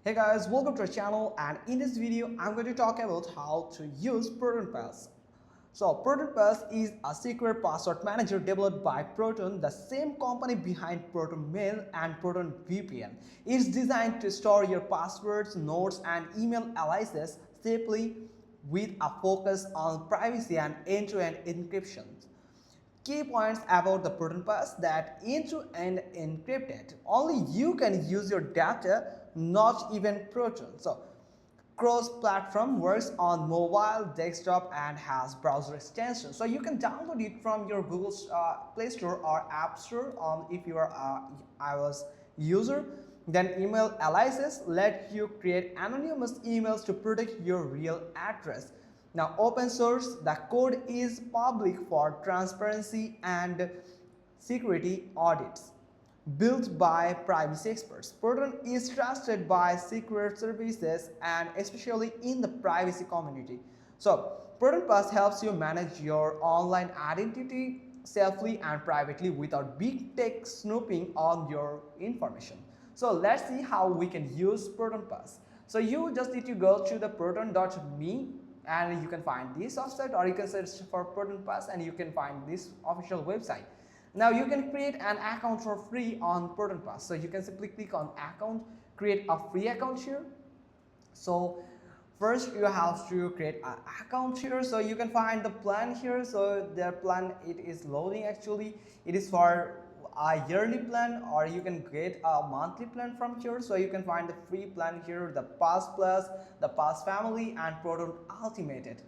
Hey guys, welcome to our channel, and in this video I'm going to talk about how to use ProtonPass. So ProtonPass is a secure password manager developed by Proton, the same company behind Proton Mail and Proton VPN. It's designed to store your passwords, notes and email aliases safely with a focus on privacy and end-to-end encryption. Key points about the ProtonPass: that end-to-end encrypted. Only you can use your data, not even Proton. So cross-platform, works on mobile, desktop and has browser extensions. So you can download it from your Google Play Store or App Store if you are iOS user. Then email aliases let you create anonymous emails to protect your real address. Now open source, the code is public for transparency and security audits. Built by privacy experts, Proton is trusted by secret services and especially in the privacy community. So ProtonPass helps you manage your online identity safely and privately without big tech snooping on your information. So let's see how we can use ProtonPass. So you just need to go to the proton.me and you can find this website, or you can search for ProtonPass and you can find this official website. Now you can create an account for free on ProtonPass. So you can simply click on account, create a free account here. So first you have to create an account here. So you can find the plan here. So their plan, it is loading actually. It is for a yearly plan, or you can get a monthly plan from here. So you can find the free plan here, the Pass Plus, the Pass Family and Proton Ultimate.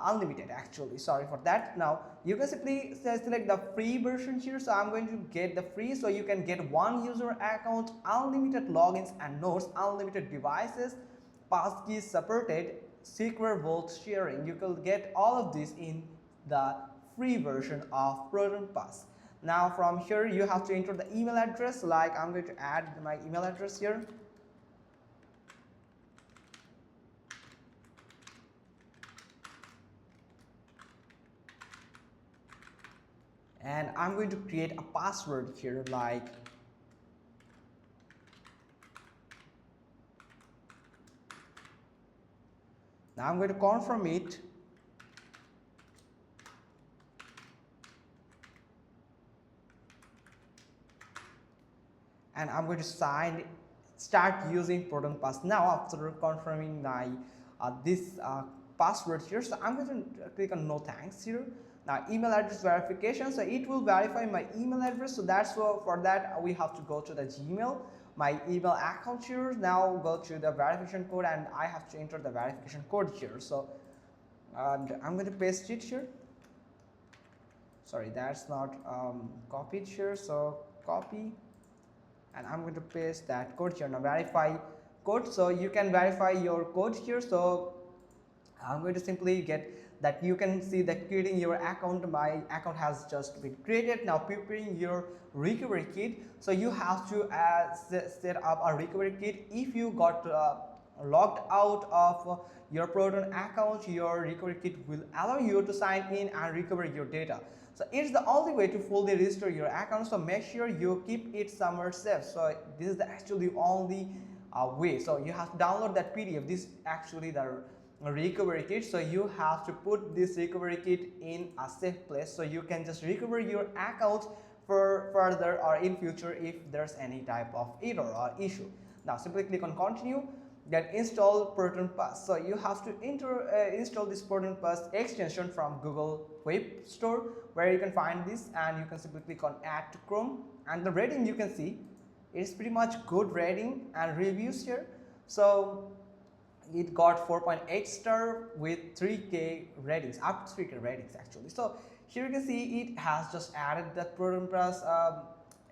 Unlimited actually, sorry for that. Now you can simply select the free version here. So I'm going to get the free. So you can get one user account, unlimited logins and notes, unlimited devices, passkeys supported, secret vault sharing. You can get all of this in the free version of ProtonPass. Now from here you have to enter the email address. Like I'm going to add my email address here. And I'm going to create a password here, like now I'm going to confirm it. And I'm going to start using ProtonPass now after confirming my this password here. So I'm going to click on no thanks here. Now email address verification, so it will verify my email address. So that's for that we have to go to the Gmail, my email account here. Now go to the verification code and I have to enter the verification code here. So and I'm going to paste it here. Sorry, that's not copied here. So copy, and I'm going to paste that code here. Now verify code, so you can verify your code here. So I'm going to simply get that. You can see that creating your account, my account has just been created. Now preparing your recovery kit, so you have to set up a recovery kit. If you got logged out of your Proton account, your recovery kit will allow you to sign in and recover your data. So it's the only way to fully restore your account, so make sure you keep it somewhere safe. So this is actually the only way. So you have to download that PDF. This is actually the recovery kit. So you have to put this recovery kit in a safe place, so you can just recover your account for further or in future if there's any type of error or issue. Now simply click on continue, then install ProtonPass. So you have to install this ProtonPass extension from Google Web Store, where you can find this, and you can simply click on add to Chrome. And the rating, you can see it's pretty much good rating and reviews here. So it got 4.8 star with 3K ratings, up to 3K ratings actually. So here you can see it has just added that ProtonPass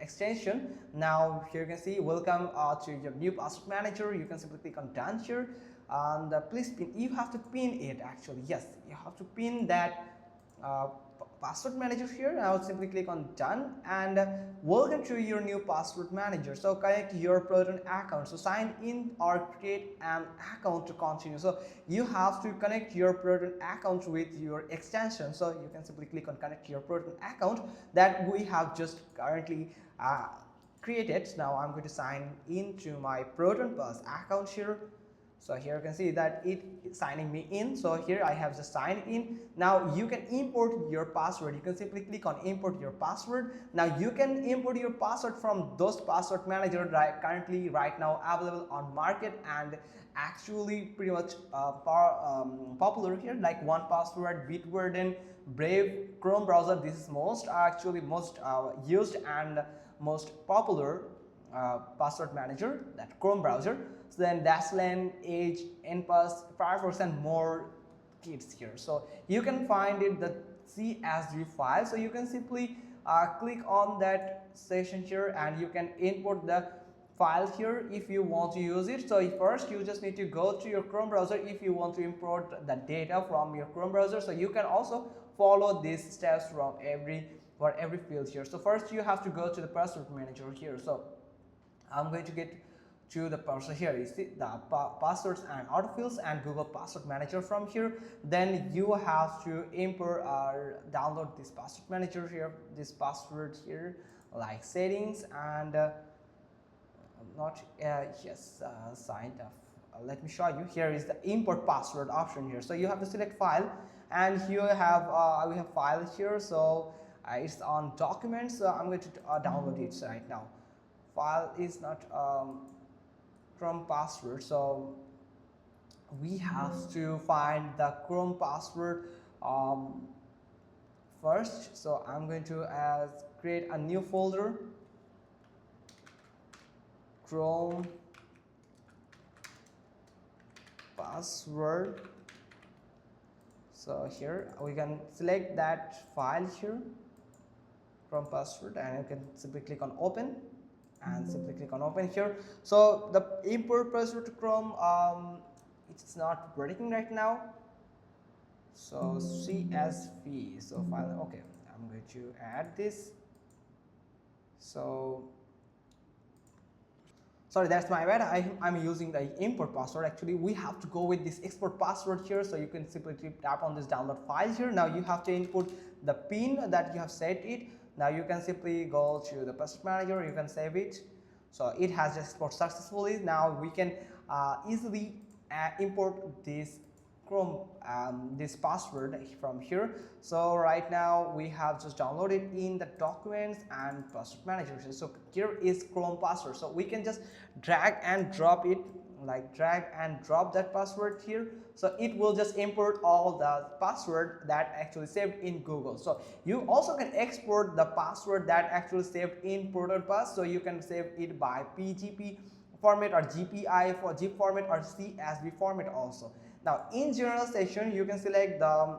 extension. Now here you can see welcome to your new password manager. You can simply click on done here, and please pin. You have to pin it actually. Yes, you have to pin that password manager here. Now simply click on done, and welcome to your new password manager. So connect your Proton account. So sign in or create an account to continue. So you have to connect your Proton account with your extension. So you can simply click on connect your Proton account that we have just currently created. Now I'm going to sign into my ProtonPass account here. So here you can see that it is signing me in. So here I have just signed in. Now you can import your password. You can simply click on import your password. Now you can import your password from those password manager currently right now available on market and actually pretty much popular here, like 1Password, Bitwarden, Brave, Chrome browser. This is most used and most popular password manager, that Chrome browser. So then Dashlane, Edge, NPass, Firefox, and more kits here. So you can find it the CSV file. So you can simply click on that section here and you can import the file here if you want to use it. So first you just need to go to your Chrome browser if you want to import the data from your Chrome browser. So you can also follow these steps for every field here. So first you have to go to the password manager here. So I'm going to get to the password here. You see the passwords and autofills and Google Password Manager from here. Then you have to import or download this password manager here, this password here, like settings and signed up. Let me show you. Here is the import password option here. So you have to select file, and here we have file here. So it's on documents. So I'm going to download it right now. File is not Chrome password, so we have to find the Chrome password first. So I'm going to create a new folder, Chrome password. So here we can select that file here, Chrome password, and you can simply click on open and simply click on open here. So the import password to Chrome, it's not working right now. So CSV, so file, okay, I'm going to add this. So sorry, that's my bad. I'm using the import password. Actually, we have to go with this export password here. So you can simply tap on this download file here. Now you have to input the pin that you have set it. Now you can simply go to the password manager, you can save it. So it has just exported successfully. Now we can easily import this Chrome this password from here. So right now we have just downloaded in the documents and password manager. So here is Chrome password. So we can just drag and drop it, like drag and drop that password here. So it will just import all the password that actually saved in Google. So you also can export the password that actually saved in ProtonPass. So you can save it by PGP format or GPI for zip format or CSV format also. Now in general section you can select the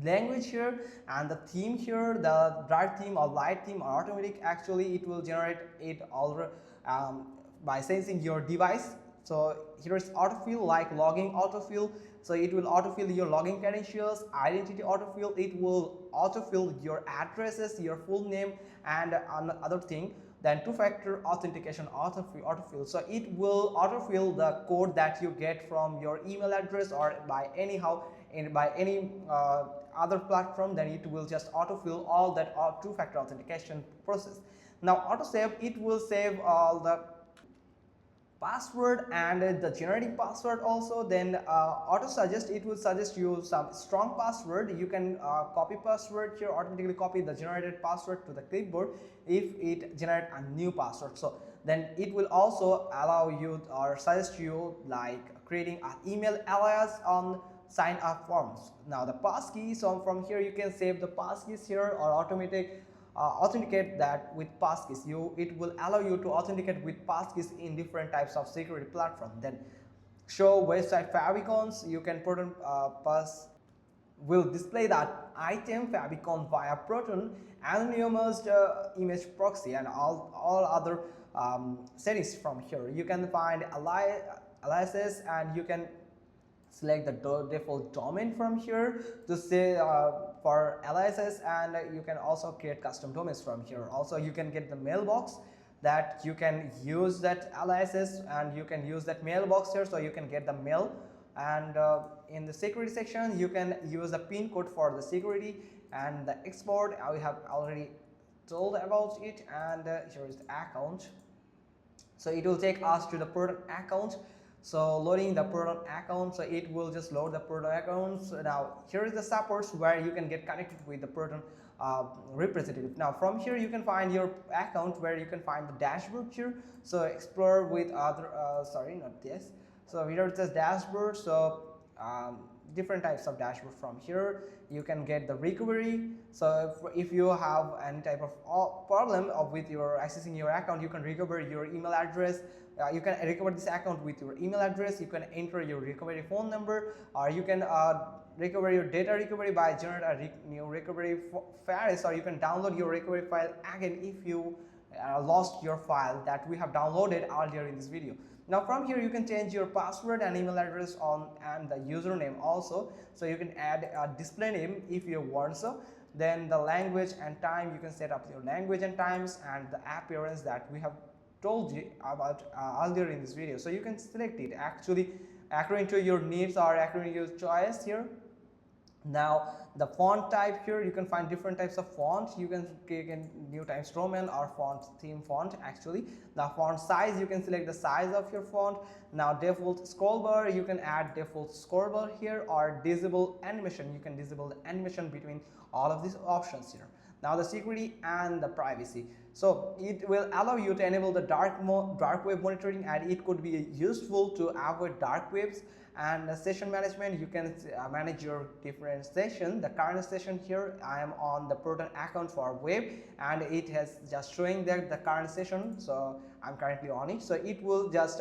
language here and the theme here, the dark theme or light theme or automatic. Actually it will generate it all by sensing your device. So here is autofill, like logging autofill. So it will autofill your login credentials, identity autofill. It will autofill your addresses, your full name, and another thing. Then two-factor authentication autofill. So it will autofill the code that you get from your email address or by any other platform. Then it will just autofill all that two-factor authentication process. Now autosave, it will save all the password and the generating password also. Then auto suggest, it will suggest you some strong password. You can copy password here, automatically copy the generated password to the clipboard if it generate a new password. So then it will also allow you or suggest you like creating an email alias on sign up forms. Now the passkey, so from here you can save the passkeys here or authenticate that with passkeys. It will allow you to authenticate with passkeys in different types of security platform. Then show website favicons. You can ProtonPass will display that item favicon via Proton, anonymous image proxy, and all other settings from here. You can find aliases, and you can select the default domain from here to say for aliases, and you can also create custom domains from here. Also you can get the mailbox that you can use that aliases, and you can use that mailbox here, so you can get the mail. And in the security section you can use the pin code for the security, and the export we have already told about it, and here is the account. So it will take us to the Proton account. So loading the Proton account, so it will just load the Proton account. So now here is the supports where you can get connected with the Proton representative. Now from here you can find your account, where you can find the dashboard here. So explore with other sorry, not this. So here it says dashboard. So different types of dashboard. From here you can get the recovery. So if you have any type of problem with your accessing your account, you can recover your email address. You can recover this account with your email address. You can enter your recovery phone number, or you can recover your data recovery by generate a new recovery files, or you can download your recovery file again if you lost your file that we have downloaded earlier in this video. Now from here you can change your password and email address on, and the username also. So you can add a display name if you want so. Then the language and time, you can set up your language and times, and the appearance that we have told you about earlier in this video. So you can select it actually according to your needs or according to your choice here. Now the font type, here you can find different types of font. You can click in New Times Roman or font theme font. Actually the font size, you can select the size of your font. Now default scroll bar, you can add default scroll bar here, or disable animation, you can disable the animation between all of these options here. Now the security and the privacy, so it will allow you to enable the dark web monitoring, and it could be useful to avoid dark webs. And the session management, you can manage your different session. The current session here, I am on the Proton account for web, and it has just showing that the current session, so I'm currently on it. So it will just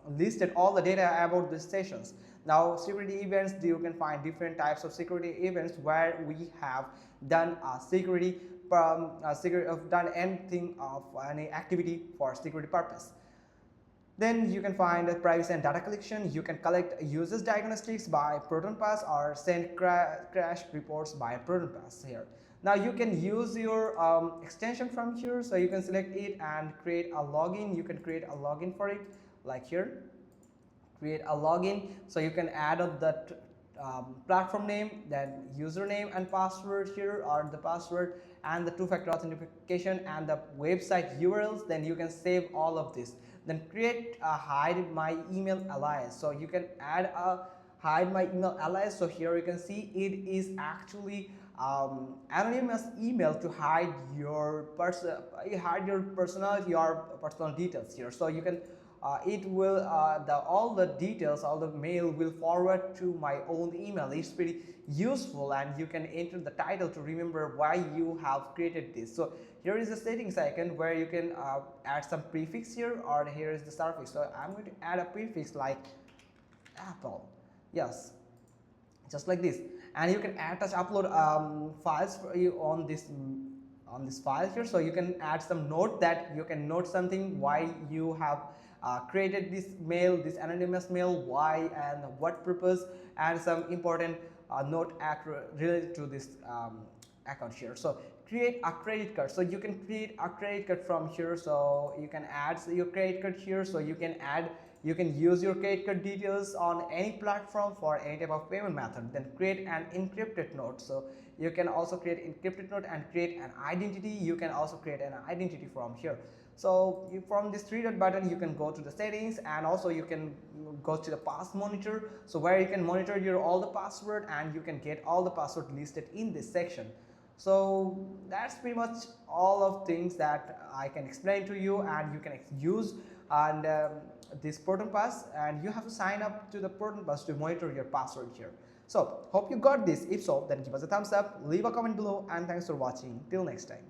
listed all the data about the sessions. Now security events, you can find different types of security events where we have done security done anything of any activity for security purpose. Then you can find privacy and data collection. You can collect users diagnostics by ProtonPass, or send crash reports by ProtonPass here. Now you can use your extension from here, so you can select it and create a login. You can create a login for it, like here, create a login. So you can add up that platform name, then username and password here, or the password and the two-factor authentication and the website URLs. Then you can save all of this. Then create a hide my email alias. So you can add a hide my email alias. So here you can see it is actually anonymous email to hide your personality or personal details here. So you can it will all the details, all the mail will forward to my own email. It's pretty useful, and you can enter the title to remember why you have created this. So here is the settings icon where you can add some prefix here, or here is the suffix. So I'm going to add a prefix like Apple. Yes, just like this. And you can attach upload files for you on this file here. So you can add some note, that you can note something why you have created this mail, this anonymous mail, why and what purpose, and some important note related to this account here. So create a credit card. So you can create a credit card from here. So you can add your credit card here. So you can use your credit card details on any platform for any type of payment method. Then create an encrypted note. So you can also create encrypted note and create an identity. You can also create an identity from here. So from this three-dot button, you can go to the settings, and also you can go to the pass monitor, so where you can monitor your all the password, and you can get all the password listed in this section. So that's pretty much all of things that I can explain to you, and you can use and this ProtonPass, and you have to sign up to the ProtonPass to monitor your password here. So hope you got this. If so, then give us a thumbs up, leave a comment below, and thanks for watching. Till next time.